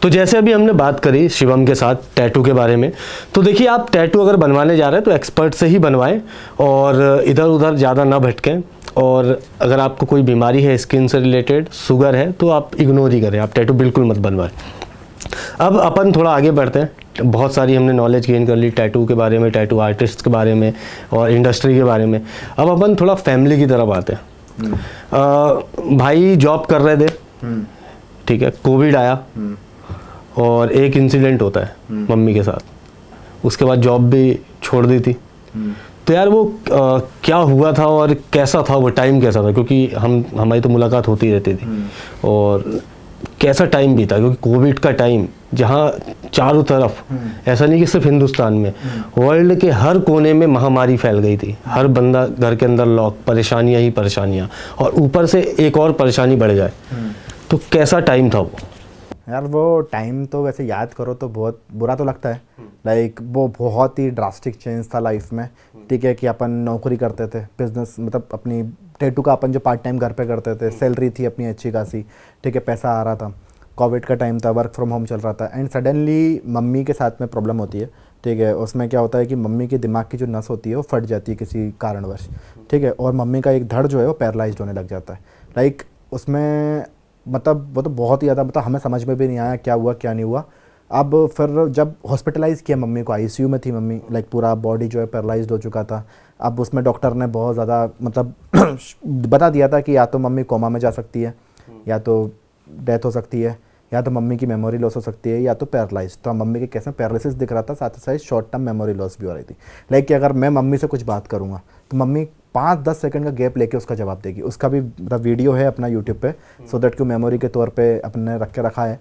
तो जैसे अभी हमने बात करी शिवम के साथ टैटू के बारे में, तो देखिए आप टैटू अगर बनवाने जा रहे हैं तो एक्सपर्ट से ही बनवाएं और इधर उधर ज़्यादा ना भटकें। और अगर आपको कोई बीमारी है स्किन से रिलेटेड, शुगर है, तो आप इग्नोर ही करें, आप टैटू बिल्कुल मत बनवाएं। अब अपन थोड़ा आगे बढ़ते हैं। बहुत सारी हमने नॉलेज गेन कर ली टैटू के बारे में, टैटू आर्टिस्ट के बारे में और इंडस्ट्री के बारे में। अब अपन थोड़ा फैमिली की तरफ आते हैं। भाई जॉब कर रहे थे, ठीक है, कोविड आया और एक इंसिडेंट होता है मम्मी के साथ, उसके बाद जॉब भी छोड़ दी थी। तो यार वो क्या हुआ था और कैसा था वो टाइम, कैसा था, क्योंकि हमारी तो मुलाकात होती रहती थी, और कैसा टाइम भी था, क्योंकि कोविड का टाइम जहाँ चारों तरफ, ऐसा नहीं कि सिर्फ हिंदुस्तान में, वर्ल्ड के हर कोने में महामारी फैल गई थी। हर बंदा घर के अंदर लॉक, परेशानियां ही परेशानियां, और ऊपर से एक और परेशानी बढ़ जाए। तो कैसा टाइम था वो यार? वो टाइम तो वैसे याद करो तो बहुत बुरा तो लगता है। लाइक वो बहुत ही ड्रास्टिक चेंज था लाइफ में। ठीक है कि अपन नौकरी करते थे, बिजनेस मतलब अपनी टैटू का अपन जो पार्ट टाइम घर पे करते थे, सैलरी थी अपनी अच्छी खासी, ठीक है, पैसा आ रहा था। कोविड का टाइम था, वर्क फ्रॉम होम चल रहा था, एंड सडनली मम्मी के साथ में प्रॉब्लम होती है। ठीक है, उसमें क्या होता है कि मम्मी के दिमाग की जो नस होती है वो फट जाती है किसी कारणवश। ठीक है, और मम्मी का एक धड़ जो है वो पैरालाइज्ड होने लग जाता है। लाइक उसमें मतलब वो तो बहुत ही ज़्यादा, मतलब हमें समझ में भी नहीं आया क्या हुआ क्या नहीं हुआ। अब फिर जब हॉस्पिटलाइज़ किया मम्मी को, आईसीयू में थी मम्मी, लाइक पूरा बॉडी जो है पैरालाइज्ड हो चुका था। अब उसमें डॉक्टर ने बहुत ज़्यादा मतलब बता दिया था कि या तो मम्मी कोमा में जा सकती है, या तो डेथ हो सकती है, या तो मम्मी की मेमोरी लॉस हो सकती है, या तो पैरालाइज। तो मम्मी के केस में पैरालिसिस दिख रहा था, साथ ही साथ शॉर्ट टर्म मेमोरी लॉस भी हो रही थी। लाइक कि अगर मैं मम्मी से कुछ बात करूँगा तो मम्मी 5-10 सेकंड का गैप लेके उसका जवाब देगी। उसका भी मतलब वीडियो है अपना यूट्यूब पे, सो दैट कि मेमोरी के तौर पे अपने रख के रखा है।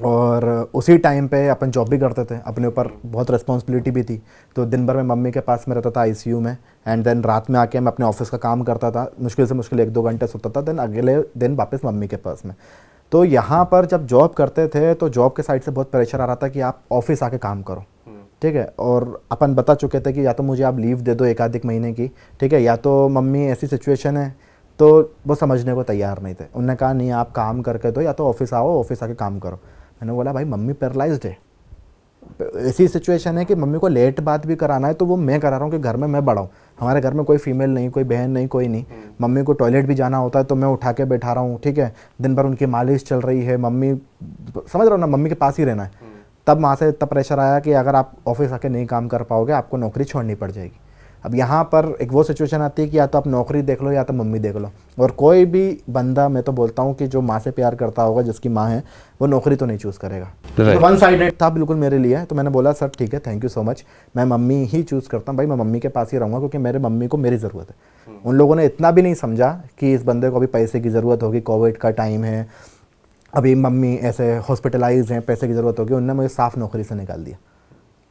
और उसी टाइम पे अपन जॉब भी करते थे, अपने ऊपर बहुत रिस्पॉन्सिबिलिटी भी थी। तो दिन भर में मम्मी के पास में रहता था आईसीयू में, एंड देन रात में आके मैं अपने ऑफिस का काम करता था, मुश्किल से मुश्किल 1-2 घंटे सोता था, देन अगले दिन वापस मम्मी के पास में। तो यहाँ पर जब जॉब करते थे तो जॉब के साइड से बहुत प्रेशर आ रहा था कि आप ऑफिस आके काम करो। ठीक है, और अपन बता चुके थे कि या तो मुझे आप लीव दे दो 1-1 महीने की, ठीक है, या तो मम्मी ऐसी सिचुएशन है। तो वो समझने को तैयार नहीं थे। उन्होंने कहा नहीं आप काम करके दो, या तो ऑफिस आओ, ऑफिस आके काम करो। मैंने बोला भाई मम्मी पैरालाइज्ड है, ऐसी सिचुएशन है कि मम्मी को लेट बात भी कराना है तो वो मैं करा रहा हूँ कि घर में मैं बड़ा हूँ, हमारे घर में कोई फीमेल नहीं, कोई बहन नहीं, कोई नहीं। मम्मी को टॉयलेट भी जाना होता है तो मैं उठा के बैठा रहा हूँ। ठीक है, दिन भर उनकी मालिश चल रही है, मम्मी समझ रहा हूँ ना, मम्मी के पास ही रहना है। तब वहाँ से तब प्रेशर आया कि अगर आप ऑफिस आके नहीं काम कर पाओगे आपको नौकरी छोड़नी पड़ जाएगी। अब यहाँ पर एक वो सिचुएशन आती है कि या तो आप नौकरी देख लो या तो मम्मी देख लो। और कोई भी बंदा, मैं तो बोलता हूँ कि जो माँ से प्यार करता होगा, जिसकी माँ है, वो नौकरी तो नहीं चूज़ करेगा। तो वन साइडेड था बिल्कुल मेरे लिए। तो मैंने बोला सर ठीक है, थैंक यू सो मच, मैं मम्मी ही चूज़ करता हूँ भाई, मैं मम्मी के पास ही रहूँगा क्योंकि मेरे मम्मी को मेरी ज़रूरत है। उन लोगों ने इतना भी नहीं समझा कि इस बंदे को अभी पैसे की ज़रूरत होगी, कोविड का टाइम है, अभी मम्मी ऐसे हॉस्पिटलाइज हैं, पैसे की ज़रूरत होगी। उन्होंने मुझे साफ नौकरी से निकाल दिया।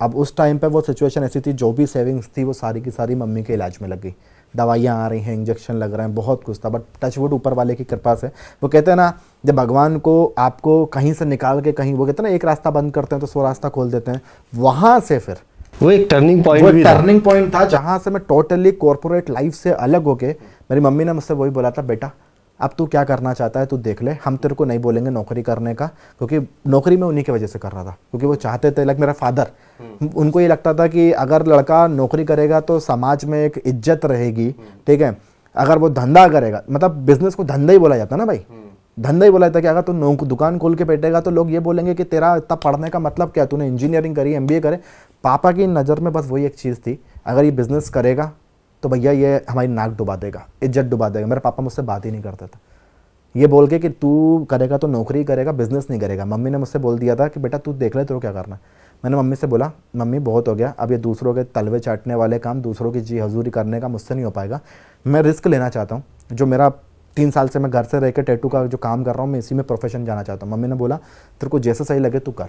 अब उस टाइम पे वो सिचुएशन ऐसी थी, जो भी सेविंग्स थी वो सारी की सारी मम्मी के इलाज में लग गई। दवाइयाँ आ रही हैं, इंजेक्शन लग रहे हैं, बहुत कुछ था, बट टचवुड ऊपर वाले की कृपा से। वो कहते हैं ना, जब भगवान को आपको कहीं से निकाल के कहीं, वो कहते हैं ना, एक रास्ता बंद करते हैं तो 100 रास्ता खोल देते हैं। वहाँ से फिर वो एक टर्निंग पॉइंट था जहाँ से मैं टोटली कॉर्पोरेट लाइफ से अलग होके, मेरी मम्मी ने मुझसे वही बोला था, बेटा अब तू क्या करना चाहता है तू देख ले, हम तेरे को नहीं बोलेंगे नौकरी करने का, क्योंकि नौकरी मैं उन्हीं की वजह से कर रहा था, क्योंकि वो चाहते थे, लाइक मेरा फादर, उनको ये लगता था कि अगर लड़का नौकरी करेगा तो समाज में एक इज्जत रहेगी। ठीक है, अगर वो धंधा करेगा, मतलब बिजनेस को धंधा ही बोला जाता ना भाई, धंधा ही बोला जाता कि अगर तू दुकान खोल के बैठेगा तो लोग ये बोलेंगे कि तेरा इतना पढ़ने का मतलब क्या, तूने इंजीनियरिंग करी, MBA करे। पापा की नज़र में बस वही एक चीज़ थी, अगर ये बिजनेस करेगा तो भैया ये हमारी नाक डुबा देगा, इज्जत डुबा देगा। मेरे पापा मुझसे बात ही नहीं करते थे, ये बोल के कि तू करेगा तो नौकरी करेगा, बिजनेस नहीं करेगा। मम्मी ने मुझसे बोल दिया था कि बेटा तू देख ले तेरे को क्या करना है। मैंने मम्मी से बोला, मम्मी बहुत हो गया, अब ये दूसरों के तलवे चाटने वाले काम, दूसरों की जी हजूरी करने का मुझसे नहीं हो पाएगा। मैं रिस्क लेना चाहता हूँ, जो मेरा 3 साल से मैं घर से रह के टैटू का जो काम कर रहा हूँ, मैं इसी में प्रोफेशन जाना चाहता हूँ। मम्मी ने बोला तेरे को जैसे सही लगे तू कर।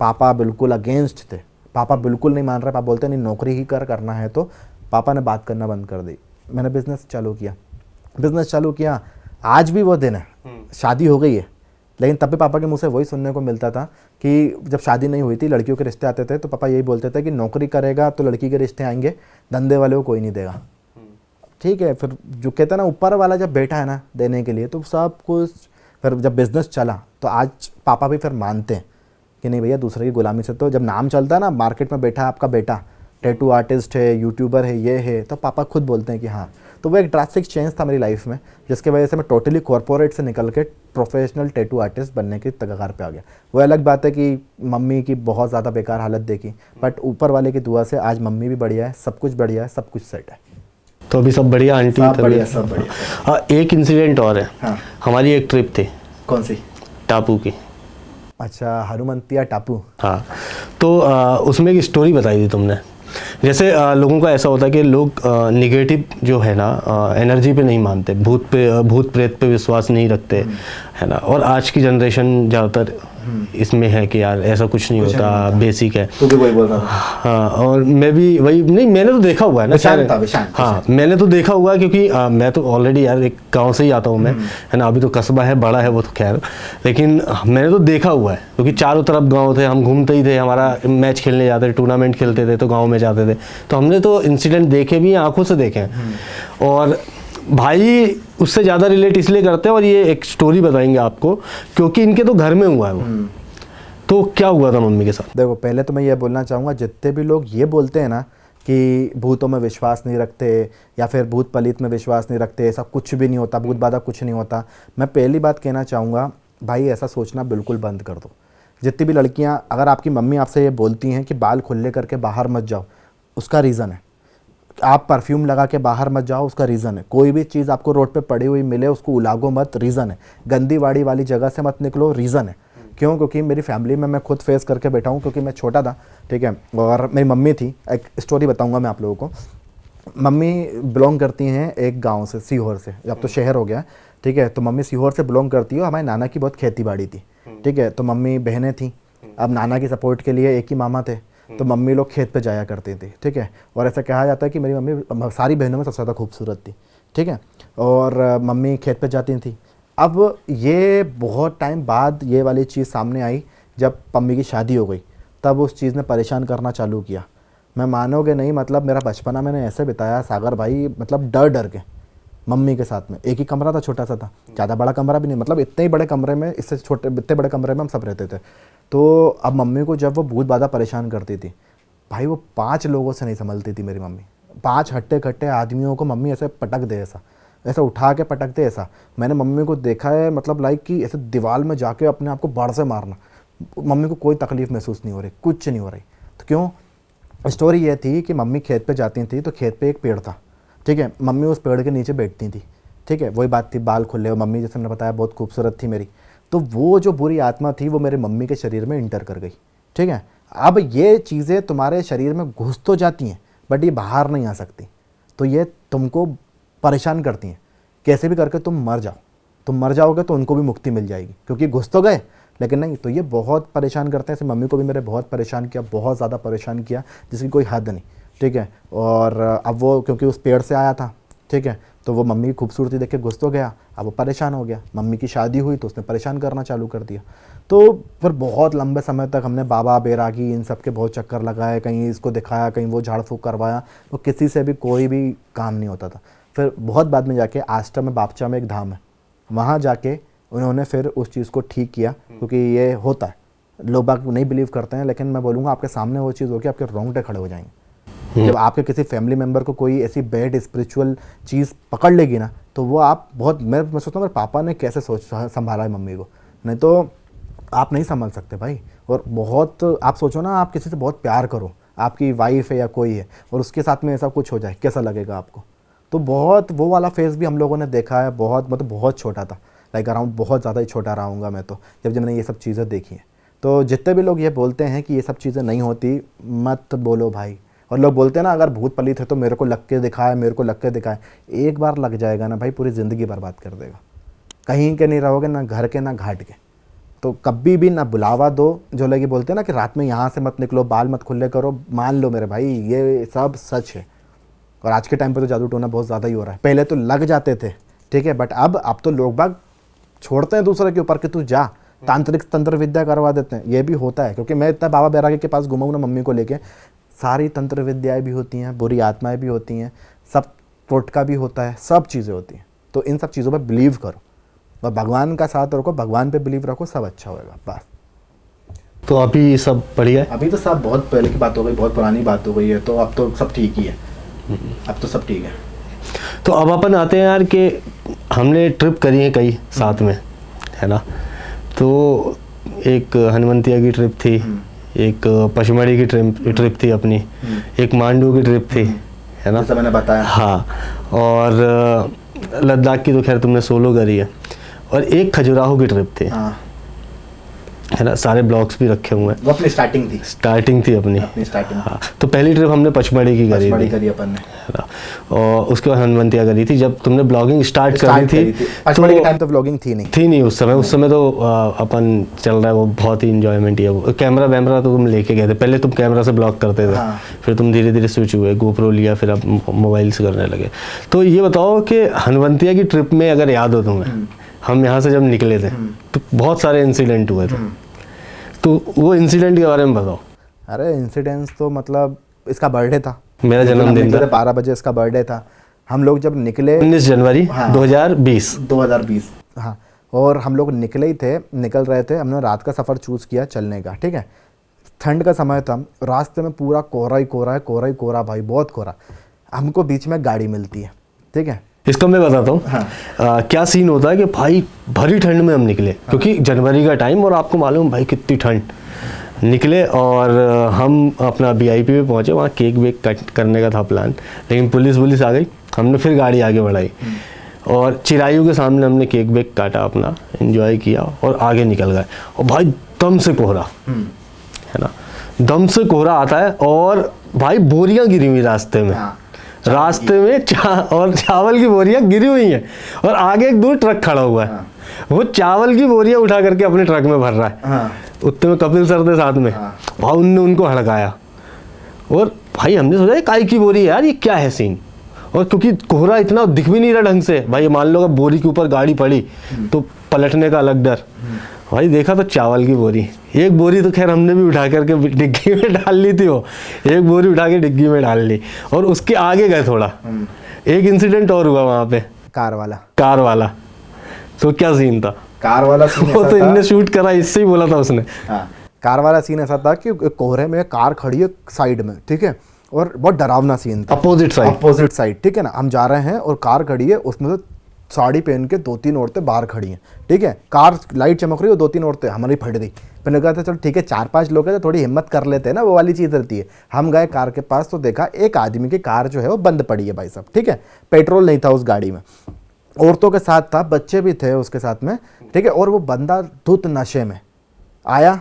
पापा बिल्कुल अगेंस्ट थे, पापा बिल्कुल नहीं मान रहे, पापा बोलते नहीं नौकरी ही करना है। तो पापा ने बात करना बंद कर दी। मैंने बिज़नेस चालू किया। आज भी वो दिन है, शादी हो गई है, लेकिन तब भी पापा के मुंह से वही सुनने को मिलता था कि जब शादी नहीं हुई थी, लड़कियों के रिश्ते आते थे तो पापा यही बोलते थे कि नौकरी करेगा तो लड़की के रिश्ते आएंगे, धंधे वाले को कोई नहीं देगा। ठीक है, फिर जो कहता है ना, ऊपर वाला जब बैठा है ना देने के लिए, तो सब कुछ फिर जब बिजनेस चला तो आज पापा भी फिर मानते हैं कि नहीं भैया दूसरे की गुलामी से, तो जब नाम चलता है ना मार्केट में बैठा है आपका बेटा टैटू आर्टिस्ट है, यूट्यूबर है, ये है, तो पापा खुद बोलते हैं कि हाँ। तो वो एक ड्रास्टिक चेंज था मेरी लाइफ में, जिसके वजह से मैं टोटली कॉर्पोरेट से निकल के प्रोफेशनल टैटू आर्टिस्ट बनने की कगार पे आ गया। वो अलग बात है कि मम्मी की बहुत ज़्यादा बेकार हालत देखी, बट ऊपर वाले की दुआ से आज मम्मी भी बढ़िया है, सब कुछ बढ़िया है, सब कुछ सेट है। तो अभी सब बढ़िया आंटी? सब बढ़िया, सब बढ़िया। हाँ, एक इंसिडेंट और है। हाँ। हमारी एक ट्रिप थी। कौन सी? टापू की। अच्छा, हनुमंतिया टापू। हाँ, तो उसमें एक स्टोरी बताई थी तुमने। जैसे लोगों का ऐसा होता है कि लोग निगेटिव जो है ना एनर्जी पे नहीं मानते, भूत प्रेत पे विश्वास नहीं रखते, है ना। और आज की जनरेशन ज़्यादातर इसमें है कि यार ऐसा कुछ नहीं होता, बेसिक है। तू भी वही बोल रहा था। हाँ, और मैं भी वही, नहीं मैंने तो देखा हुआ है ना। हाँ, मैंने तो देखा हुआ है क्योंकि मैं तो ऑलरेडी यार एक गांव से ही आता हूँ मैं, है ना। अभी तो कस्बा है, बड़ा है वो तो खैर, लेकिन मैंने तो देखा हुआ है क्योंकि चारों तरफ गाँव थे, हम घूमते ही थे, हमारा मैच खेलने जाते थे, टूर्नामेंट खेलते थे तो गाँव में जाते थे, तो हमने तो इंसिडेंट देखे भी, आंखों से देखे हैं। और भाई उससे ज़्यादा रिलेट इसलिए करते हैं, और ये एक स्टोरी बताएंगे आपको क्योंकि इनके तो घर में हुआ है वो। तो क्या हुआ था मम्मी के साथ? देखो, पहले तो मैं ये बोलना चाहूँगा, जितने भी लोग ये बोलते हैं ना कि भूतों में विश्वास नहीं रखते या फिर भूत पलीत में विश्वास नहीं रखते, ऐसा कुछ भी नहीं होता, भूत बाधा कुछ नहीं होता, मैं पहली बात कहना चाहूँगा भाई ऐसा सोचना बिल्कुल बंद कर दो। जितनी भी लड़कियाँ, अगर आपकी मम्मी आपसे ये बोलती हैं कि बाल खुले करके बाहर मत जाओ, उसका रीज़न है। आप परफ्यूम लगा के बाहर मत जाओ, उसका रीज़न है। कोई भी चीज़ आपको रोड पे पड़ी हुई मिले उसको उलागो मत, रीज़न है। गंदी वाड़ी वाली जगह से मत निकलो, रीज़न है। क्यों? क्योंकि मेरी फैमिली में मैं खुद फेस करके बैठा हूँ, क्योंकि मैं छोटा था, ठीक है, और मेरी मम्मी थी। एक स्टोरी बताऊँगा मैं आप लोगों को। मम्मी बिलोंग करती हैं एक गाँव से, सीहोर से, अब तो शहर हो गया, ठीक है। तो मम्मी सीहोर से बिलोंग करती है, हमारे नाना की बहुत खेती बाड़ी थी, ठीक है। तो मम्मी बहनें थी, अब नाना की सपोर्ट के लिए एक ही मामा थे, तो मम्मी लोग खेत पे जाया करती थी, ठीक है। और ऐसा कहा जाता है कि मेरी मम्मी सारी बहनों में सबसे ज़्यादा खूबसूरत थी, ठीक है। और मम्मी खेत पे जाती थी। अब ये बहुत टाइम बाद ये वाली चीज़ सामने आई, जब मम्मी की शादी हो गई, तब उस चीज़ ने परेशान करना चालू किया। मैं मानोगे नहीं, मतलब मेरा बचपना मैंने ऐसे बिताया सागर भाई, मतलब डर डर के मम्मी के साथ में। एक ही कमरा था, छोटा सा था, ज़्यादा बड़ा कमरा भी नहीं, मतलब इतने ही बड़े कमरे में, इससे छोटे इतने बड़े कमरे में हम सब रहते थे। तो अब मम्मी को जब वो भूत बाधा परेशान करती थी भाई, वो 5 लोगों से नहीं संभलती थी मेरी मम्मी। 5 हट्टे कट्टे आदमियों को मम्मी ऐसे पटक दे, ऐसा उठा के पटक दे, ऐसा मैंने मम्मी को देखा है। मतलब लाइक कि ऐसे दीवार में जाके अपने आप को बाढ़ से मारना। मम्मी को कोई तकलीफ़ महसूस नहीं हो रही, कुछ नहीं हो रही। तो क्यों? स्टोरी ये थी कि मम्मी खेत पे जाती थी, तो खेत पे एक पेड़ था, ठीक है। मम्मी उस पेड़ के नीचे बैठती थी, ठीक है। वही बात थी, बाल खुले, और मम्मी जैसे मैंने बताया बहुत खूबसूरत थी मेरी। तो वो जो बुरी आत्मा थी वो मेरे मम्मी के शरीर में इंटर कर गई, ठीक है। अब ये चीज़ें तुम्हारे शरीर में घुस तो जाती हैं, बट ये बाहर नहीं आ सकती, तो ये तुमको परेशान करती हैं। कैसे भी करके तुम मर जाओ, तुम मर जाओगे तो उनको भी मुक्ति मिल जाएगी, क्योंकि घुस तो गए लेकिन नहीं। तो ये बहुत परेशान करते हैं। ऐसे मम्मी को भी मेरे बहुत परेशान किया, बहुत ज़्यादा परेशान किया, जिसकी कोई हद नहीं, ठीक है। और अब वो क्योंकि उस पेड़ से आया था, ठीक है, तो वो मम्मी की खूबसूरती देख के घुस तो गया, अब वो परेशान हो गया। मम्मी की शादी हुई तो उसने परेशान करना चालू कर दिया। तो फिर बहुत लंबे समय तक हमने बाबा, बैरागी, इन सब के बहुत चक्कर लगाए, कहीं इसको दिखाया, कहीं वो झाड़ फूँक करवाया, तो किसी से भी कोई भी काम नहीं होता था। फिर बहुत बाद में जाके आष्टा में, बापचा में एक धाम है, वहाँ जाके उन्होंने फिर उस चीज़ को ठीक किया, क्योंकि ये होता है। लोग बाग नहीं बिलीव करते हैं, लेकिन मैं बोलूँगा आपके सामने वो चीज़ होगी, आपके रोंगटे खड़े हो जाएंगे। जब आपके किसी फैमिली मेम्बर को कोई ऐसी बैड स्पिरिचुअल चीज़ पकड़ लेगी ना, तो वो आप बहुत, मैं सोचता हूँ मेरे पापा ने कैसे संभाला है मम्मी को, नहीं तो आप नहीं संभाल सकते भाई। और बहुत आप सोचो ना, आप किसी से बहुत प्यार करो, आपकी वाइफ है या कोई है, और उसके साथ में ऐसा कुछ हो जाए, कैसा लगेगा आपको? तो बहुत वो वाला फेज़ भी हम लोगों ने देखा है। बहुत मतलब बहुत छोटा था, लाइक अराउंड बहुत ज़्यादा ही छोटा रहा हूँगा मैं तो, जब मैंने ये सब चीज़ें देखी हैं। तो जितने भी लोग ये बोलते हैं कि ये सब चीज़ें नहीं होती, मत बोलो भाई। और लोग बोलते हैं ना, अगर भूत पलित है तो मेरे को लग के दिखाए, मेरे को लग के दिखाए। एक बार लग जाएगा ना भाई, पूरी ज़िंदगी बर्बाद कर देगा। कहीं के नहीं रहोगे, ना घर के ना घाट के। तो कभी भी ना बुलावा दो। जो लोग ये बोलते हैं ना कि रात में यहाँ से मत निकलो, बाल मत खुले करो, मान लो मेरे भाई ये सब सच है। और आज के टाइम पे तो जादू टोना बहुत ज़्यादा ही हो रहा है। पहले तो लग जाते थे, ठीक है, बट अब तो लोग बाग छोड़ते हैं दूसरे के ऊपर कि तू जा, तांत्रिक तंत्र विद्या करवा देते हैं। ये भी होता है, क्योंकि मैं इतना बाबा बैरागी के पास घुमा हूँ ना मम्मी को लेके, सारी तंत्र विद्याएँ भी होती हैं, बुरी आत्माएँ भी होती हैं, सब टोटका भी होता है, सब चीज़ें होती हैं। तो इन सब चीज़ों पर बिलीव करो, और भगवान का साथ रखो, भगवान पे बिलीव रखो, सब अच्छा होएगा बस। तो अभी सब बढ़िया है? अभी तो सब बहुत पहले की बात हो गई, बहुत पुरानी बात हो गई है, तो अब तो सब ठीक ही है, अब तो सब ठीक है। तो अब अपन आते हैं यार कि हमने ट्रिप करी है कई साथ में, है ना? तो एक हनुमंतिया की ट्रिप थी, एक पचमढ़ी की ट्रिप थी अपनी, एक मांडू की ट्रिप थी, है ना? जैसा मैंने बताया। हाँ, और लद्दाख की तो खैर तुमने सोलो करी है, और एक खजुराहो की ट्रिप थी, हाँ, है ना? सारे ब्लॉग्स भी रखे हुए हैं। वो अपनी स्टार्टिंग थी अपनी स्टार्टिंग। हाँ, तो पहली ट्रिप हमने पचमढ़ी की करी अपन ने, है ना? और उसके बाद हनुमंतिया करी थी। जब तुमने ब्लॉगिंग स्टार्ट करी थी पचमढ़ी के टाइम तो ब्लॉगिंग थी नहीं उस समय तो अपन चल रहा है वो, बहुत ही इंजॉयमेंट है वो। कैमरा वैमरा तो तुम लेके गए थे, पहले तुम कैमरा से ब्लॉग करते थे, हाँ। फिर तुम धीरे धीरे स्विच हुए, गोप्रो लिया, फिर अब मोबाइल से करने लगे। तो ये बताओ कि हनुमंतिया की ट्रिप में अगर याद हो तुम्हें, हम यहाँ से जब निकले थे तो बहुत सारे इंसिडेंट हुए थे, तो वो इंसिडेंट के बारे में बताओ। अरे इंसिडेंट्स तो मतलब, इसका बर्थडे था, मेरा जन्मदिन था, 12 बजे इसका बर्थडे था। हम लोग जब निकले 19 जनवरी हाँ, 2020। हाँ, और हम लोग निकल रहे थे, हमने रात का सफ़र चूज़ किया चलने का, ठीक है। ठंड का समय था, रास्ते में पूरा कोहरा ही कोहरा भाई, बहुत कोहरा। हमको बीच में गाड़ी मिलती है, ठीक है। इसका मैं बताता हूँ। हाँ। क्या सीन होता है कि भाई भरी ठंड में हम निकले, क्योंकि जनवरी का टाइम, और आपको मालूम भाई कितनी ठंड। निकले और हम अपना VIP पे पहुँचे, वहाँ केक वेक कट करने का था प्लान, लेकिन पुलिस आ गई। हमने फिर गाड़ी आगे बढ़ाई और चिरायू के सामने हमने केक वेक काटा, अपना एंजॉय किया और आगे निकल गए। और भाई दम से कोहरा, है ना? दम से कोहरा आता है, और भाई बोरियां गिरी हुई रास्ते में, रास्ते में और चावल की बोरियां गिरी हुई हैं, और आगे एक दूर ट्रक खड़ा हुआ है, वो चावल की बोरियां उठा करके अपने ट्रक में भर रहा है। उतने में कपिल सर थे साथ में, भाई उनने उनको हड़काया, और भाई हमने सोचा ये काय की बोरी है यार, ये क्या है सीन। और क्योंकि कोहरा इतना दिख भी नहीं रहा ढंग से, भाई मान लो अगर बोरी के ऊपर गाड़ी पड़ी तो पलटने का अलग डर। भाई देखा तो चावल की बोरी, एक बोरी तो खैर हमने भी उठा करके डिग्गी में डाल ली थी, वो एक बोरी उठा के डिग्गी में डाल ली, और उसके आगे गए थोड़ा। एक इंसिडेंट और हुआ वहाँ पे, कार वाला। तो क्या सीन था कार वाला सीन? वो तो इनने शूट करा, इससे ही बोला था उसने। हाँ, कार वाला सीन ऐसा था कि कोहरे में कार खड़ी है साइड में, ठीक है, और बहुत डरावना सीन था, अपोजिट साइड, ठीक है ना। हम जा रहे हैं और कार खड़ी है, उसमें तो साड़ी पहन के 2-3 औरतें बाहर खड़ी हैं, ठीक है। कार लाइट चमक रही है, 2-3 औरतें, हमारी फट गई। मैंने कहा था चलो ठीक है, 4-5 लोग हैं तो थोड़ी हिम्मत कर लेते हैं ना, वो वाली चीज़ रहती है। हम गए कार के पास तो देखा एक आदमी की कार जो है वो बंद पड़ी है भाई साहब, ठीक है। पेट्रोल नहीं था उस गाड़ी में, औरतों के साथ था, बच्चे भी थे उसके साथ में, ठीक है। और वो बंदा धुत नशे में आया,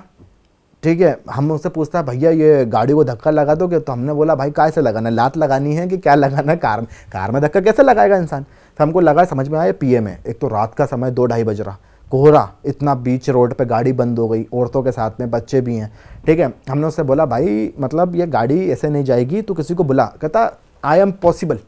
ठीक है। हम उससे पूछता भैया ये गाड़ी को धक्का लगा दोगे? तो हमने बोला भाई कैसे लगाना है, लात लगानी है कि क्या लगाना है? कार में धक्का कैसे लगाएगा इंसान? तो हमको लगा, समझ में आया PM है। एक तो रात का समय 2-2:30 बज रहा, कोहरा इतना, बीच रोड पे गाड़ी बंद हो गई, औरतों के साथ में बच्चे भी हैं, ठीक है। हमने उससे बोला भाई मतलब ये गाड़ी ऐसे नहीं जाएगी, तो किसी को बुला। कहता आई एम पॉसिबल।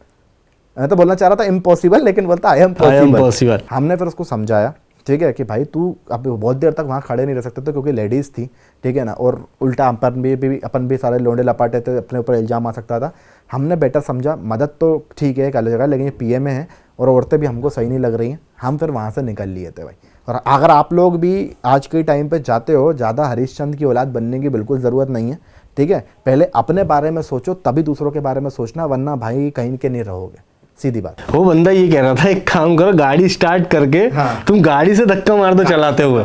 मैं तो बोलना चाह रहा था इम्पॉसिबल, लेकिन बोलता आई एम पॉसिबल। हमने फिर उसको समझाया, ठीक है, कि भाई तू अब बहुत देर तक वहाँ खड़े नहीं रह सकते थे क्योंकि लेडीज़ थी, ठीक है ना। और उल्टा अपन भी सारे लोंडे लपाटे थे, अपने ऊपर इल्ज़ाम आ सकता था। हमने बेटर समझा, मदद तो ठीक है एक अलग जगह, लेकिन ये PM है और औरतें भी हमको सही नहीं लग रही हैं। हम फिर वहाँ से निकल लिए थे भाई। और अगर आप लोग भी आज के टाइम पे जाते हो, ज़्यादा हरीशचंद्र की औलाद बनने की बिल्कुल ज़रूरत नहीं है, ठीक है। पहले अपने बारे में सोचो, तभी दूसरों के बारे में सोचना, वरना भाई कहीं के नहीं रहोगे, सीधी बात। वो बंदा ये कह रहा था एक काम करो, गाड़ी स्टार्ट करके तुम गाड़ी से धक्का मार दो चलाते हुए।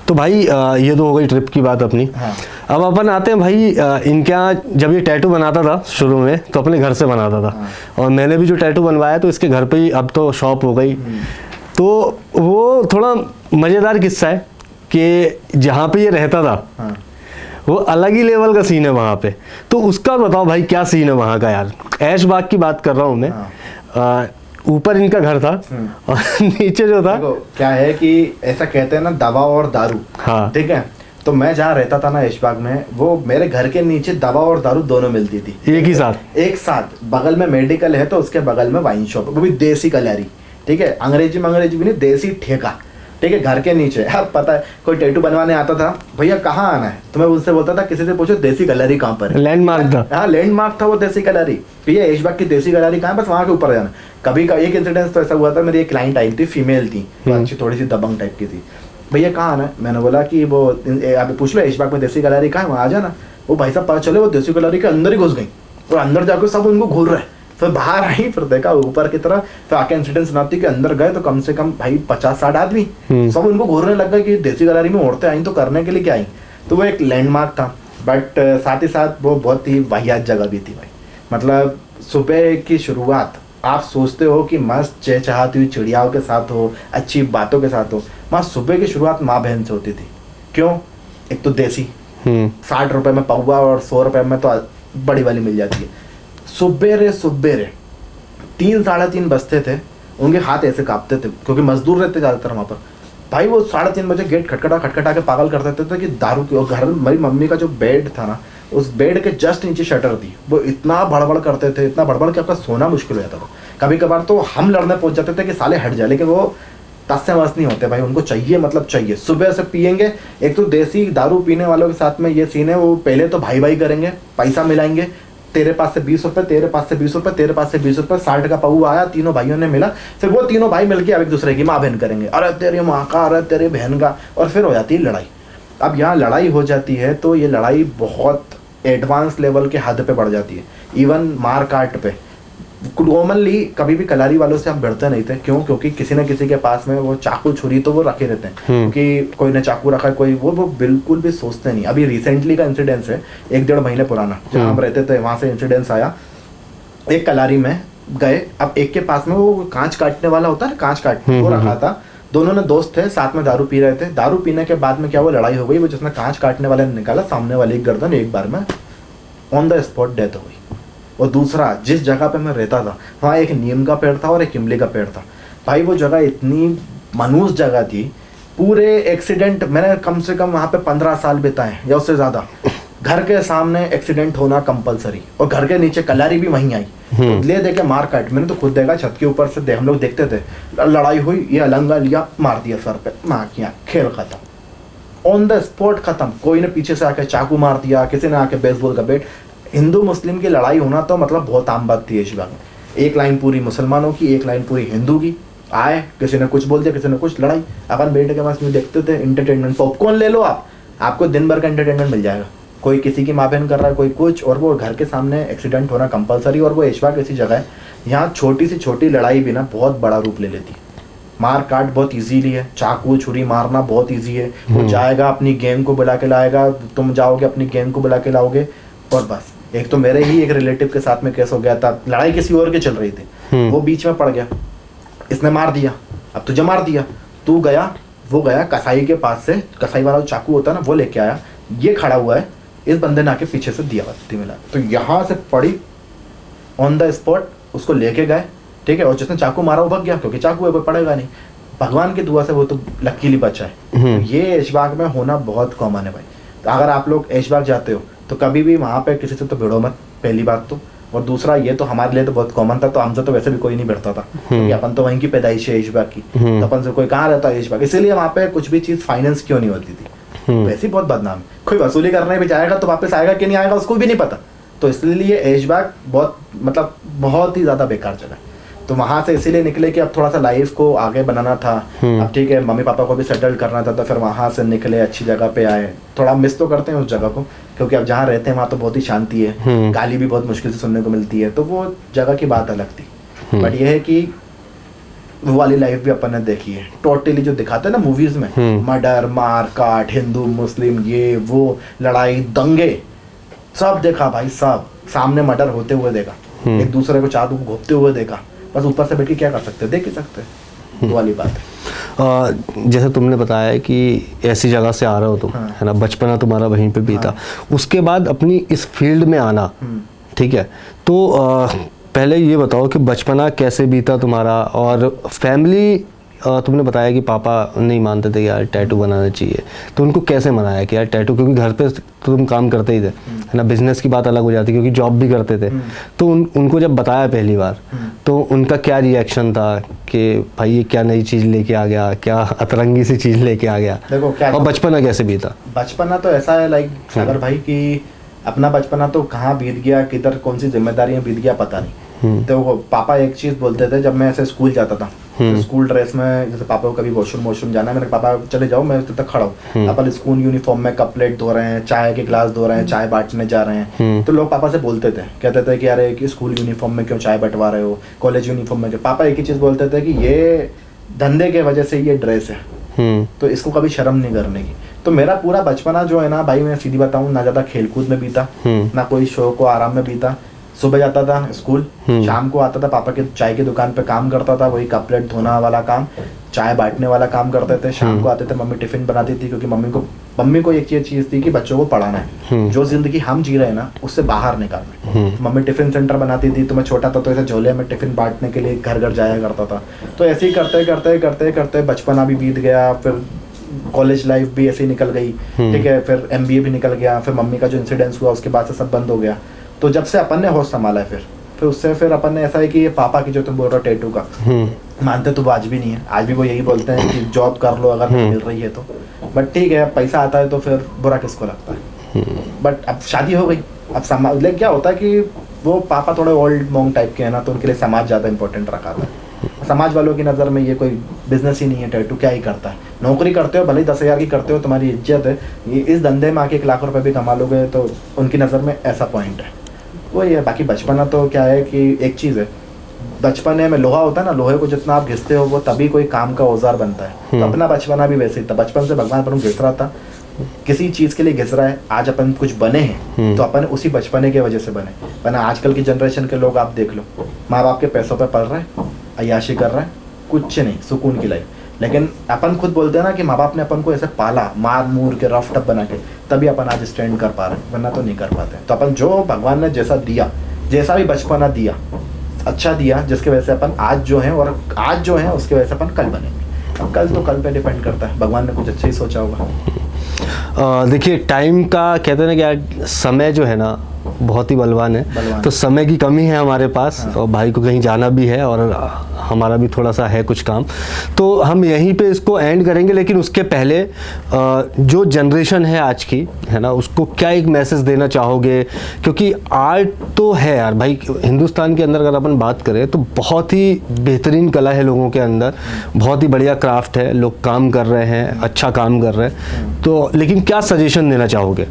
तो भाई ये तो हो गई ट्रिप की बात अपनी। अब अपन आते हैं भाई, इनके यहाँ जब ये टैटू बनाता था शुरू में तो अपने घर से बनाता था, और मैंने भी जो टैटू बनवाया तो इसके घर पे ही, अब तो शॉप हो गई। तो वो थोड़ा मज़ेदार किस्सा है कि जहाँ पे ये रहता था वो अलग ही लेवल का सीन है वहाँ पे। तो उसका बताओ भाई क्या सीन है वहाँ का यार। ऐशबाग की बात कर रहा हूँ मैं। ऊपर इनका घर था और नीचे जो था, क्या है कि ऐसा कहते हैं ना, दवा और दारू, हाँ ठीक है। तो मैं जहाँ रहता था ना ऐशबाग में, वो मेरे घर के नीचे दवा और दारू दोनों मिलती थी एक साथ। बगल में मेडिकल है तो उसके बगल में वाइन शॉप, वो भी देसी कलहरी, ठीक है। अंग्रेजी भी नहीं, देसी ठेका। ठीक है, घर के नीचे। अब पता है कोई टैटू बनवाने आता था, भैया कहाँ आना है, तो मैं उनसे बोलता था किसी से पूछो देसी गैलरी कहाँ पर है, लैंडमार्क था। हाँ लैंडमार्क था वो देसी गैलरी, भैया ऐशबाग की देसी गैलरी कहाँ है, बस वहाँ के ऊपर जाना। कभी का एक इंसिडेंस तो ऐसा हुआ था, मेरी एक क्लाइंट आई थी, फीमेल थी, अच्छी थोड़ी सी दबंग टाइप की थी, भैया कहाँ आना है, मैंने बोला कि वो आप पूछ लो ऐशबाग में देसी गैलरी कहाँ है, वहाँ आ जाना। वो भाई साहब पता चले वो देसी गैलरी के अंदर ही घुस गई, और अंदर जाकर सब उनको घूर रहे। फिर बाहर आई, फिर देखा ऊपर की तरफ, फिर आके इंसिडेंट सुनाती कि अंदर गए तो कम से कम भाई 50-60 आदमी, सब उनको घूरने लग गए कि देसी गैलरी में औरतें आई तो करने के लिए क्या आई। तो वो एक लैंडमार्क था, बट साथ ही साथ वो बहुत ही वाहियात जगह भी थी भाई। मतलब सुबह की शुरुआत आप सोचते हो कि मस्त चहचहाती हुई चिड़ियाओं के साथ हो, अच्छी बातों के साथ हो, वहाँ सुबह की शुरुआत माँ बहन से होती थी। क्यों? एक तो देसी 60 रुपए में पौवा और 100 रुपए में तो बड़ी वाली मिल जाती है। सुबेरे 3-3:30 बजते थे, उनके हाथ ऐसे कांपते थे क्योंकि मजदूर रहते ज़्यादातर वहाँ पर। भाई वो 3:30 बजे गेट खटखटा के पागल कर देते थे कि दारू की। और घर में मेरी मम्मी का जो बेड था ना, उस बेड के जस्ट नीचे शटर थी, वो इतना बड़बड़ करते थे, इतना बड़बड़ कि आपका सोना मुश्किल हो जाता था। कभी कभार तो हम लड़ने पहुंच जाते थे कि साले हट जाए, लेकिन वो टस से मस नहीं होते भाई, उनको चाहिए मतलब चाहिए। सुबह से पियेंगे, एक तो देसी दारू पीने वालों के साथ में ये सीन है, वो पहले तो भाई भाई करेंगे, पैसा मिलाएंगे, तेरे पास से 20 रुपये, तेरे पास से 20 रुपये, तेरे पास से 20 रुपये, 60 का पौवा आया, तीनों भाइयों ने मिला, फिर वो तीनों भाई मिलके अब एक दूसरे की माँ बहन करेंगे, अरे तेरी माँ का, अरे तेरी बहन का, और फिर हो जाती है लड़ाई। अब यहाँ लड़ाई हो जाती है तो ये लड़ाई बहुत एडवांस लेवल के हद पे बढ़ जाती है, इवन मार काट पे। कॉमनली कभी भी कलारी वालों से हम भिड़ते नहीं थे। क्यों? क्योंकि किसी न किसी के पास में वो चाकू छुरी तो वो रखे रहते हैं, क्योंकि कोई ने चाकू रखा है, कोई वो बिल्कुल भी सोचते नहीं। अभी रिसेंटली का इंसिडेंस है, 1-1.5 महीने पुराना, जहाँ हम रहते थे वहाँ से इंसिडेंस आया। एक कलारी में गए, अब एक के पास में वो कांच काटने वाला होता है ना, कांच काटने वो रखा था। दोनों ने दोस्त थे, साथ में दारू पी रहे थे। दारू पीने के बाद में क्या हुआ, लड़ाई हो गई। वो जिसने कांच काटने वाले ने निकाला, सामने वाली गर्दन एक बार में ऑन द स्पॉट डेथ हो गई। और दूसरा, जिस जगह पे मैं रहता था वहाँ एक नीम का पेड़ था और एक इमली का पेड़ था। भाई वो जगह इतनी मनहूस जगह थी, पूरे एक्सीडेंट मैंने कम से कम वहाँ पे 15 साल बिताए या उससे ज़्यादा। घर के सामने एक्सीडेंट होना कंपलसरी, और घर के नीचे कलारी भी वहीं आई, तो ले दे के मार काट। मैंने तो खुद देखा, छत के ऊपर से हम लोग देखते थे, लड़ाई हुई, ये अलंगा लिया, मार दिया सर पे, माँ किया, खेल खत्म, ऑन द स्पॉट खत्म। कोई ने पीछे से आके चाकू मार दिया, किसी ने आके बेसबॉल का बैट। हिंदू मुस्लिम की लड़ाई होना तो मतलब बहुत आम बात थी ऐशबाग में। एक लाइन पूरी मुसलमानों की, एक लाइन पूरी हिंदू की। आए, किसी ने कुछ बोल दिया, किसी ने कुछ, लड़ाई। अपन बैठ के पास में देखते थे, एंटरटेनमेंट, पॉपकॉर्न ले लो आपको दिन भर का एंटरटेनमेंट मिल जाएगा। कोई किसी की माँ बहन कर रहा है, कोई कुछ, और वो घर के सामने एक्सीडेंट होना कंपलसरी। और वो ऐशबाग ऐसी जगह है, यहाँ छोटी से छोटी लड़ाई भी ना बहुत बड़ा रूप ले लेती है। मार काट बहुत इजीली है, चाकू छुरी मारना बहुत इजी है। वो जाएगा, अपनी गैंग को बुला के लाएगा, तुम जाओगे अपनी गैंग को बुला के लाओगे, और बस। एक तो मेरे ही एक रिलेटिव के साथ में केस हो गया था, लड़ाई किसी और की चल रही थी, वो बीच में पड़ गया, इसने मार दिया, अब तुझे मार दिया, तू गया, वो गया कसाई के पास से, कसाई वाला चाकू होता है ना, वो लेके आया, ये खड़ा हुआ है, इस बंदे ने आके पीछे से दिया बत्ती मिला, तो यहाँ से पड़ी ऑन द स्पॉट, उसको लेके गए, ठीक है। और जिसने चाकू मारा वो भाग गया, क्योंकि चाकू है, कोई पड़ेगा नहीं। भगवान की दुआ से वो तो लकीली बचा है। तो ये ऐशबाग में होना बहुत कॉमन है भाई। तो अगर आप लोग ऐशबाग जाते हो तो कभी भी वहाँ पे किसी से तो भिड़ो मत, पहली बात तो। और दूसरा, ये तो हमारे लिए तो बहुत कॉमन था, तो हमसे तो वैसे भी कोई नहीं भिड़ता था, क्योंकि अपन तो वहीं की पैदाइश है ऐशबाग की, तो अपन से कोई कहाँ रहता है ऐशबाग। इसीलिए वहाँ पे कुछ भी चीज़ फाइनेंस क्यों नहीं होती थी, वैसे ही बहुत बदनाम है। कोई वसूली करने भी जाएगा तो वापस आएगा कि नहीं आएगा उसको भी नहीं पता। तो इसलिए ऐशबाग बहुत मतलब बहुत ही ज़्यादा बेकार जगह है। तो वहाँ से इसीलिए निकले कि अब थोड़ा सा लाइफ को आगे बनाना था, अब ठीक है, मम्मी पापा को भी सेटल करना था, तो फिर वहाँ से निकले, अच्छी जगह पे आए। थोड़ा मिस तो करते हैं उस जगह को, क्योंकि अब जहाँ रहते हैं वहाँ तो बहुत ही शांति है, गाली भी बहुत मुश्किल से सुनने को मिलती है, तो वो जगह की बात अलग थी। बट ये है कि वो वाली लाइफ भी अपन ने देखी है, टोटली जो दिखाते हैं ना मूवीज में, मर्डर, मार काट, हिंदू मुस्लिम, ये वो, लड़ाई, दंगे, सब देखा भाई, सब सामने मर्डर होते हुए देखा, एक दूसरे को चाकू घोंपते हुए देखा। बस ऊपर से बैठ के क्या कर सकते, देख ही सकते, वो वाली बात है। जैसे तुमने बताया कि ऐसी जगह से आ रहे हो तुम, है ना, बचपना तुम्हारा वहीं पे बीता, उसके बाद अपनी इस फील्ड में आना, ठीक है, तो पहले ये बताओ कि बचपना कैसे बीता तुम्हारा, और फैमिली, तुमने बताया कि पापा नहीं मानते थे कि यार टैटू बनाना चाहिए, तो उनको कैसे मनाया कि यार टैटू, क्योंकि घर पे तो तुम काम करते ही थे, है ना, बिजनेस की बात अलग हो जाती क्योंकि जॉब भी करते थे। तो उनको जब बताया पहली बार तो उनका क्या रिएक्शन था कि भाई ये क्या नई चीज़ लेके आ गया, क्या अतरंगी सी चीज़ लेके आ गया? देखो क्या और बचपना कैसे बीता? बचपना तो ऐसा है लाइक सागर भाई कि अपना बचपना तो कहाँ बीत गया, किधर कौन सी जिम्मेदारियां बीत गया पता नहीं। तो वो पापा एक चीज बोलते थे, जब मैं ऐसे स्कूल जाता था तो स्कूल ड्रेस में, जैसे पापा को कभी वॉशरूम जाना है, मेरे पापा चले जाओ मैं तब तक खड़ा हूँ, पापा स्कूल यूनिफॉर्म में कप प्लेट धो रहे हैं, चाय के ग्लास धो रहे हैं, चाय बांटने जा रहे हैं, तो लोग पापा से बोलते थे, कहते थे कि अरे कि स्कूल यूनिफॉर्म में क्यों चाय बंटवा रहे हो, कॉलेज यूनिफॉर्म में क्यों? पापा एक ही चीज बोलते थे कि ये धंधे के वजह से ये ड्रेस है, तो इसको कभी शर्म नहीं करने की। तो मेरा पूरा बचपना जो है ना भाई, मैं सीधी बताऊं, ना ज्यादा खेलकूद में बीता, ना कोई शौक और आराम में बीता। सुबह जाता था स्कूल, शाम को आता था, पापा के चाय की दुकान पे काम करता था, वही कप प्लेट धोना वाला काम, चाय बांटने वाला काम करते थे। शाम को आते थे, मम्मी टिफिन बनाती थी, क्योंकि मम्मी को एक चीज थी कि बच्चों को पढ़ाना है, जो जिंदगी हम जी रहे हैं ना उससे बाहर निकालना है। मम्मी टिफिन सेंटर बनाती थी, तो मैं छोटा था तो ऐसे झोले में टिफिन बांटने के लिए घर घर जाया करता था। तो ऐसे ही करते करते करते करते बचपना भी बीत गया, फिर कॉलेज लाइफ भी ऐसे ही निकल गई, ठीक है, फिर MBA भी निकल गया, फिर मम्मी का जो इंसिडेंस हुआ उसके बाद से सब बंद हो गया। तो जब से अपन ने होश संभाला है, फिर उससे फिर अपन ने ऐसा है कि ये पापा की जो तुम बोल रहे हो टैटू का, मानते तो वो आज भी नहीं है, आज भी वो यही बोलते हैं कि जॉब कर लो अगर मिल रही है तो, बट ठीक है पैसा आता है तो फिर बुरा किसको लगता है। बट अब शादी हो गई, अब समाज लेकिन क्या होता है कि वो पापा थोड़े ओल्ड मॉन्ग टाइप के हैं ना, तो उनके लिए समाज ज़्यादा इंपॉर्टेंट रखा था। समाज वालों की नज़र में ये कोई बिजनेस ही नहीं है, टैटू क्या ही करता है, नौकरी करते हो भले ही 10,000 की करते हो, तुम्हारी इज्जत है, ये इस धंधे में आके 1 लाख रुपए भी कमा लोगे, तो उनकी नज़र में ऐसा पॉइंट है वो ये। बाकी बचपना तो क्या है कि एक चीज़ है, बचपने में लोहा होता है ना, लोहे को जितना आप घिसते हो वो तभी कोई काम का औजार बनता है। तो अपना बचपना भी वैसे ही था, बचपन से भगवान पर घिस रहा था, किसी चीज़ के लिए घिस रहा है, आज अपन कुछ बने हैं तो अपन उसी बचपने की वजह से बने। वरना आजकल की जनरेशन के लोग आप देख लो, माँ बाप के पैसों पे पल रहे हैं, अय्याशी कर रहे हैं, कुछ नहीं, सुकून की लाइफ। लेकिन अपन खुद बोलते हैं ना कि माँ बाप ने अपन को ऐसे पाला, मार मूर के रफ टप बना के, तभी अपन आज स्टैंड कर पा रहे हैं, वरना तो नहीं कर पाते। तो अपन जो भगवान ने जैसा दिया, जैसा भी बचपना दिया, अच्छा दिया, जिसकी वजह से अपन आज जो हैं, और आज जो हैं उसकी वजह से अपन कल बनेंगे। अब कल तो कल पे डिपेंड करता है, भगवान ने कुछ अच्छा ही सोचा होगा। देखिए टाइम का कहते हैं ना कि समय जो है ना बहुत ही बलवान है, तो समय की कमी है हमारे पास। हाँ। और भाई को कहीं जाना भी है और हमारा भी थोड़ा सा है कुछ काम, तो हम यहीं पे इसको एंड करेंगे। लेकिन उसके पहले जो जनरेशन है आज की, है ना, उसको क्या एक मैसेज देना चाहोगे? क्योंकि आर्ट तो है यार भाई, हिंदुस्तान के अंदर अगर अपन बात करें तो बहुत ही बेहतरीन कला है लोगों के अंदर, बहुत ही बढ़िया क्राफ्ट है, लोग काम कर रहे हैं, अच्छा काम कर रहे हैं। तो लेकिन क्या सजेशन देना चाहोगे?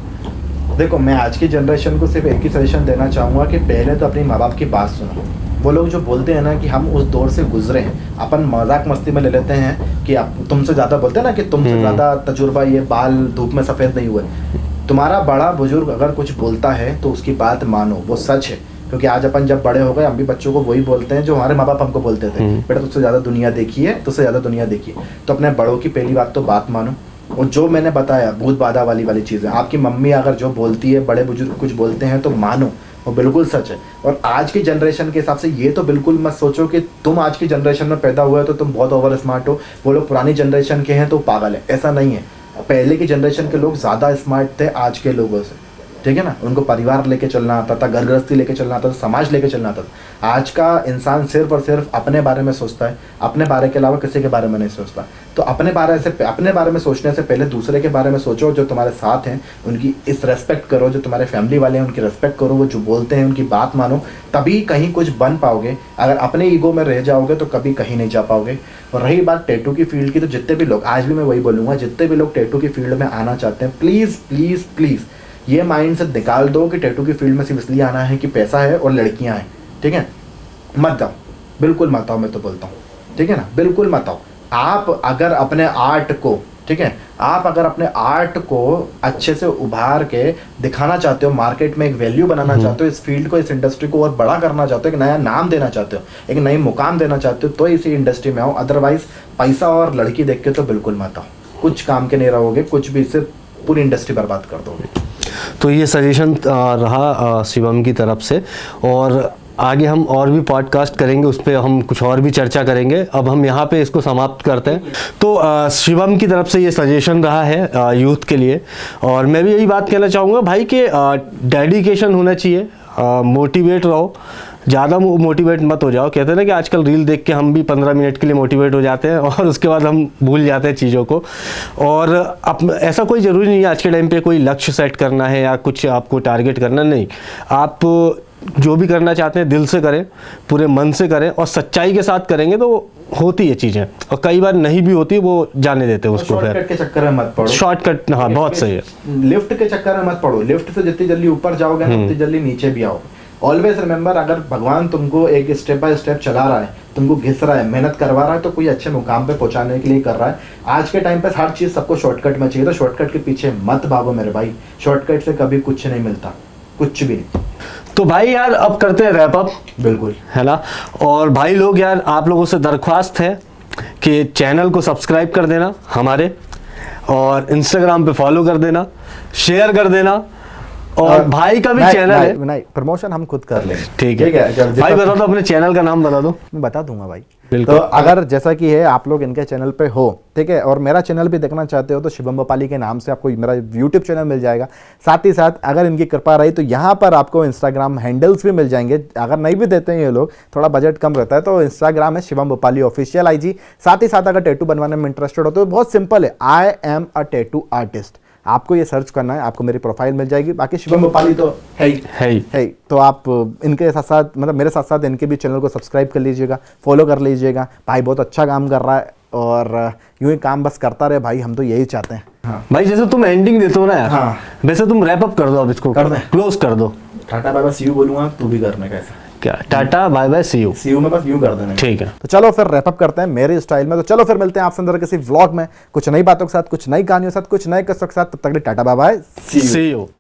देखो मैं आज की जनरेशन को सिर्फ एक ही सजेशन देना चाहूँगा कि पहले तो अपने माँ बाप की बात सुनो। वो लोग जो बोलते हैं ना कि हम उस दौर से गुजरे हैं, अपन मजाक मस्ती में ले लेते हैं कि आप तुमसे ज़्यादा बोलते हैं ना कि तुमसे ज़्यादा तजुर्बा, ये बाल धूप में सफ़ेद नहीं हुए। तुम्हारा बड़ा बुजुर्ग अगर कुछ बोलता है तो उसकी बात मानो, वो सच है। क्योंकि आज अपन जब बड़े हो गए, हम भी बच्चों को वही बोलते हैं जो हमारे माँ बाप हमको बोलते थे, बेटा तुझसे ज़्यादा दुनिया देखी है, तुझसे ज़्यादा दुनिया देखी है। तो अपने बड़ों की पहली बात तो बात मानो, और जो मैंने बताया भूत बाधा वाली चीज़ें, आपकी मम्मी अगर जो बोलती है, बड़े बुजुर्ग कुछ बोलते हैं तो मानो, वो बिल्कुल सच है। और आज की जनरेशन के हिसाब से ये तो बिल्कुल मत सोचो कि तुम आज की जनरेशन में पैदा हुए हो तो तुम बहुत ओवर स्मार्ट हो, वो लोग पुरानी जनरेशन के हैं तो पागल है, ऐसा नहीं है। पहले की जनरेशन के लोग ज़्यादा स्मार्ट थे आज के लोगों से, ठीक है ना। उनको परिवार लेके चलना आता था, घर गृहस्थी लेके चलना आता था, समाज लेके चलना आता था। आज का इंसान सिर्फ और सिर्फ अपने बारे में सोचता है, अपने बारे के अलावा किसी के बारे में नहीं सोचता। तो अपने बारे में सोचने से पहले दूसरे के बारे में सोचो, जो तुम्हारे साथ हैं उनकी इस रेस्पेक्ट करो, जो तुम्हारे फैमिली वाले हैं उनकी रेस्पेक्ट करो, वो जो बोलते हैं उनकी बात मानो, तभी कहीं कुछ बन पाओगे। अगर अपने ईगो में रह जाओगे तो कभी कहीं नहीं जा पाओगे। और रही बात टैटू की फील्ड की, तो जितने भी लोग, आज भी मैं वही बोलूँगा, जितने भी लोग टैटू की फील्ड में आना चाहते हैं, प्लीज़ प्लीज़ प्लीज़ ये माइंड से निकाल दो कि टैटू की फील्ड में सिर्फ इसलिए आना है कि पैसा है और लड़कियां हैं, ठीक है। मत जाओ, बिल्कुल मत आओ, मैं तो बोलता हूँ, ठीक है ना, बिल्कुल मत आओ। आप अगर अपने आर्ट को, ठीक है, आप अगर अपने आर्ट को अच्छे से उभार के दिखाना चाहते हो, मार्केट में एक वैल्यू बनाना चाहते हो, इस फील्ड को, इस इंडस्ट्री को और बड़ा करना चाहते हो, एक नया नाम देना चाहते हो, एक नई मुकाम देना चाहते हो, तो इसी इंडस्ट्री में आओ। अदरवाइज पैसा और लड़की देख के तो बिल्कुल मत आओ, कुछ काम के नहीं रहोगे, कुछ भी, इससे पूरी इंडस्ट्री बर्बाद कर दोगे। तो ये सजेशन रहा शिवम की तरफ से। और आगे हम और भी पॉडकास्ट करेंगे, उस पर हम कुछ और भी चर्चा करेंगे। अब हम यहाँ पे इसको समाप्त करते हैं। तो शिवम की तरफ से ये सजेशन रहा है यूथ के लिए, और मैं भी यही बात कहना चाहूँगा भाई कि डेडिकेशन होना चाहिए, मोटिवेट रहो, ज़्यादा मोटिवेट मत हो जाओ। कहते हैं ना कि आजकल रील देख के हम भी 15 मिनट के लिए मोटिवेट हो जाते हैं और उसके बाद हम भूल जाते हैं चीज़ों को। और अब ऐसा कोई ज़रूरी नहीं है आज के टाइम पे कोई लक्ष्य सेट करना है या कुछ आपको टारगेट करना, नहीं। आप जो भी करना चाहते हैं दिल से करें, पूरे मन से करें, और सच्चाई के साथ करेंगे तो होती है चीज़ें, और कई बार नहीं भी होती, वो जाने देते हैं उसको। शॉर्टकट के चक्कर में मत पड़ो। शॉर्टकट, हाँ, बहुत सही है। लिफ्ट के चक्कर में मत पड़ो। लिफ्ट से जितनी जल्दी ऊपर जाओगे उतनी जल्दी नीचे भी आओ। ऑलवेज रिमेंबर, अगर भगवान तुमको एक स्टेप बाय स्टेप चला रहा है, तुमको घिस रहा है, मेहनत करवा रहा है, तो कोई अच्छे मुकाम पे पहुंचाने के लिए कर रहा है। आज के टाइम पे हर चीज़ सबको शॉर्टकट में चाहिए, तो शॉर्टकट के पीछे मत भागो मेरे भाई। शॉर्टकट से कभी कुछ नहीं मिलता, कुछ भी नहीं। तो भाई यार अब करते हैं रैप अप, बिल्कुल, है ना। और भाई लोग यार, आप लोगों से दरख्वास्त है कि चैनल को सब्सक्राइब कर देना हमारे, और इंस्टाग्राम पे फॉलो कर देना, शेयर कर देना, और भाई का भी चैनल है। नहीं, प्रमोशन हम खुद कर लेंगे। ठीक है भाई, बता दो अपने चैनल का नाम बता दो। मैं बता दूंगा भाई। बिल्कुल। तो अगर जैसा कि है आप लोग इनके चैनल पे हो, ठीक है, और मेरा चैनल भी देखना चाहते हो, तो शिवम भोपाली के नाम से आपको मेरा यूट्यूब चैनल मिल जाएगा। साथ ही साथ अगर इनकी कृपा रही तो यहाँ पर आपको इंस्टाग्राम हैंडल्स भी मिल जाएंगे। अगर नहीं भी देते हैं ये लोग, थोड़ा बजट कम रहता है, तो इंस्टाग्राम है शिवम भोपाली ऑफिशियल IG। साथ ही साथ अगर टैटू बनवाने में इंटरेस्टेड हो तो बहुत सिंपल है, I am a tattoo artist. आपको ये सर्च करना है, आपको मेरी प्रोफाइल मिल जाएगी। बाकी शिवम भोपाली तो है ही। तो आप इनके साथ साथ, मतलब मेरे साथ साथ इनके भी चैनल को सब्सक्राइब कर लीजिएगा, फॉलो कर लीजिएगा। भाई बहुत अच्छा काम कर रहा है, और यूं ही काम बस करता रहे भाई, हम तो यही चाहते हैं। हाँ। भाई जैसे तुम एंडिंग देते हो ना यार, हाँ। वैसे तुम रैप अप कर दो, अब इसको कर दें? क्लोज कर दो। Tata bye bye see you बोलूंगा, तू भी करना कैसे? क्या tata bye bye see you? See you में बस यूं कर देना। ठीक है, तो चलो फिर रैप अप करते हैं मेरे स्टाइल में। तो चलो फिर मिलते हैं आपसे अंदर किसी व्लॉग में, कुछ नई बातों के साथ, कुछ नई कहानियों के साथ, कुछ नए किस्सों के साथ। तब तक के लिए tata bye bye, see you.